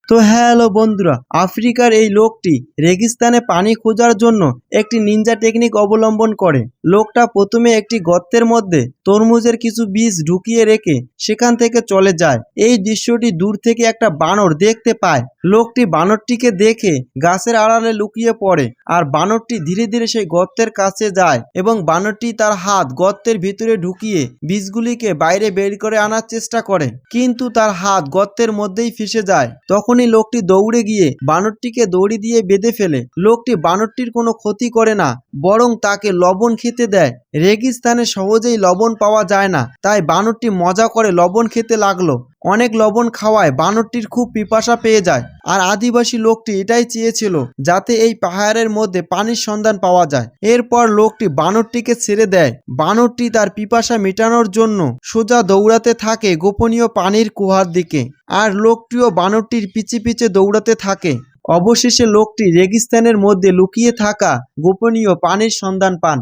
তো হ্যালো বন্ধুরা, আফ্রিকার এই লোকটি রেগিস্তানে পানি খোঁজার জন্য একটি নিনজা টেকনিক অবলম্বন করে। লোকটা প্রথমে একটি গর্তের মধ্যে তরমুজের কিছু বীজ ঢুকিয়ে রেখে সেখান থেকে চলে যায়। এই দৃশ্যটি দূর থেকে একটা বানর দেখতে পায়। লোকটি বানরটিকে দেখে গাছের আড়ালে লুকিয়ে পড়ে, আর বানরটি ধীরে ধীরে সেই গর্তের কাছে যায় এবং বানরটি তার হাত গর্তের ভিতরে ঢুকিয়ে বীজগুলিকে বাইরে বের করে আনার চেষ্টা করে, কিন্তু তার হাত গর্তের মধ্যেই ফেঁসে যায়। তখনই লোকটি দৌড়ে গিয়ে বানরটিকে দড়ি দিয়ে বেঁধে ফেলে। লোকটি বানরটির কোনো ক্ষতি করে না, বরং তাকে লবণ খেতে দেয়। রেগিস্তানে সহজেই লবণ পাওয়া যায় না, তাই বানরটি মজা করে লবণ খেতে লাগলো। অনেক লবণ খাওয়ায় বানরটির খুব পিপাসা পেয়ে যায়, আর আদিবাসী লোকটি এটাই চেয়েছিল, যাতে এই পাহাড়ের মধ্যে পানির সন্ধান পাওয়া যায়। এরপর লোকটি বানরটিকে ছেড়ে দেয়। বানরটি তার পিপাসা মেটানোর জন্য সোজা দৌড়াতে থাকে গোপনীয় পানির কুয়ার দিকে, আর লোকটিও বানরটির পিছে পিছে দৌড়াতে থাকে। অবশেষে লোকটি রেগিস্তানের মধ্যে লুকিয়ে থাকা গোপনীয় পানির সন্ধান পান।